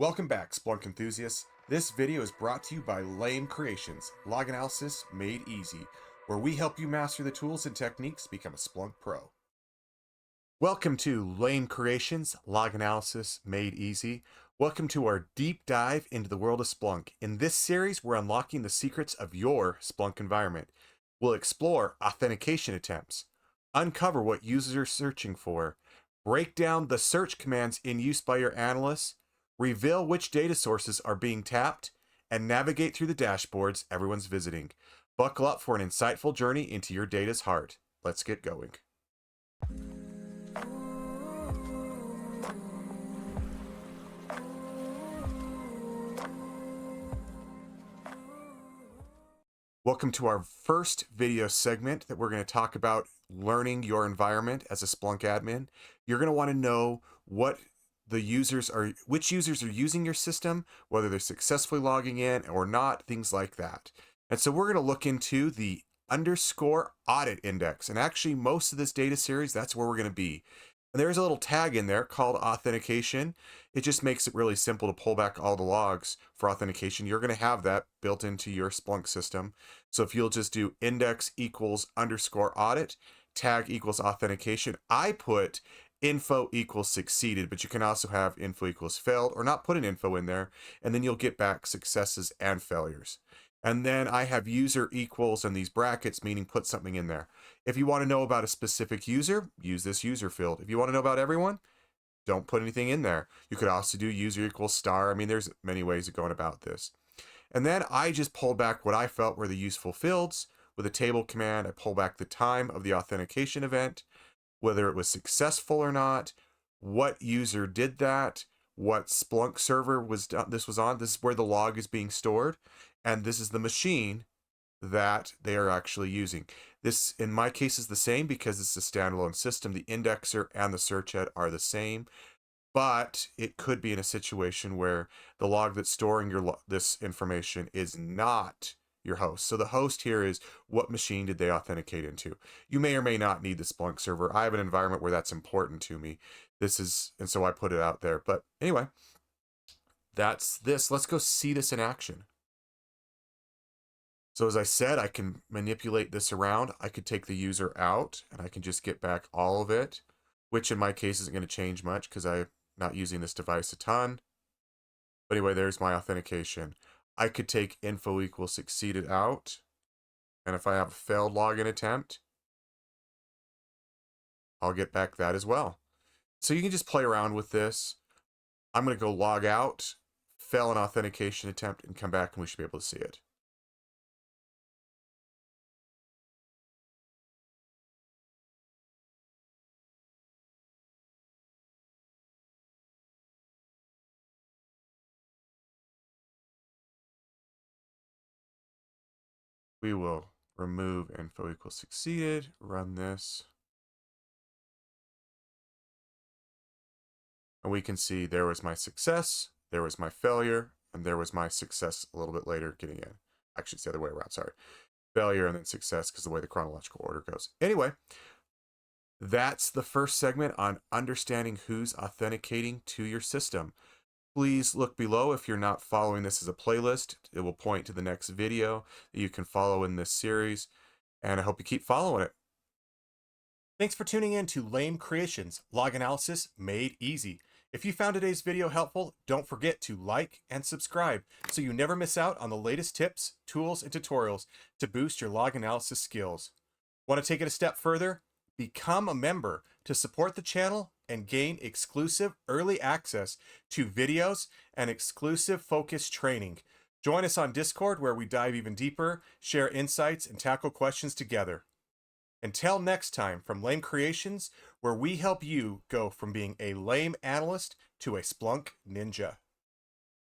Welcome back, Splunk enthusiasts. This video is brought to you by Lame Creations, log analysis made easy, where we help you master the tools and techniques to become a Splunk pro. Welcome to Lame Creations, log analysis made easy. Welcome to our deep dive into the world of Splunk. In this series, we're unlocking the secrets of your Splunk environment. We'll explore authentication attempts, uncover what users are searching for, break down the search commands in use by your analysts, reveal which data sources are being tapped, and navigate through the dashboards everyone's visiting. Buckle up for an insightful journey into your data's heart. Let's get going. Welcome to our first video segment that we're going to talk about learning your environment as a Splunk admin. You're going to want to know which users are using your system, whether they're successfully logging in or not, things like that. And so we're going to look into the underscore audit index. And actually most of this data series, that's where we're going to be. And there's a little tag in there called authentication. It just makes it really simple to pull back all the logs for authentication. You're going to have that built into your Splunk system. So if you'll just do index equals underscore audit, tag equals authentication, I put info equals succeeded, but you can also have info equals failed or not put an info in there, and then you'll get back successes and failures. And then I have user equals and these brackets, meaning put something in there. If you want to know about a specific user, use this user field. If you want to know about everyone, don't put anything in there. You could also do user equals star. I mean, there's many ways of going about this. And then I just pulled back what I felt were the useful fields. With a table command, I pull back the time of the authentication event, whether it was successful or not, what user did that, what Splunk server this was on. This is where the log is being stored, and this is the machine that they are actually using. This, in my case, is the same because it's a standalone system. The indexer and the search head are the same, but it could be in a situation where the log that's storing this information is not your host. So the host here is what machine did they authenticate into. You may or may not need the Splunk server. I have an environment where that's important to me. And so I put it out there. But anyway, that's this. Let's go see this in action. So as I said, I can manipulate this around. I could take the user out and I can just get back all of it, which in my case isn't going to change much because I'm not using this device a ton. But anyway, there's my authentication. I could take info equals succeeded out, and if I have a failed login attempt, I'll get back that as well. So you can just play around with this. I'm going to go log out, fail an authentication attempt, and come back and we should be able to see it. We will remove info equals succeeded, run this. And we can see there was my success, there was my failure, and there was my success a little bit later getting in. Actually, it's the other way around, sorry. Failure and then success because the way the chronological order goes. Anyway, that's the first segment on understanding who's authenticating to your system. Please look below if you're not following this as a playlist. It will point to the next video that you can follow in this series, and I hope you keep following it. Thanks for tuning in to Lame Creations, log analysis made easy. If you found today's video helpful, don't forget to like and subscribe so you never miss out on the latest tips, tools, and tutorials to boost your log analysis skills. Want to take it a step further? Become a member to support the channel and gain exclusive early access to videos and exclusive focused training. Join us on Discord where we dive even deeper, share insights, and tackle questions together. Until next time, from Lame Creations, where we help you go from being a lame analyst to a Splunk ninja.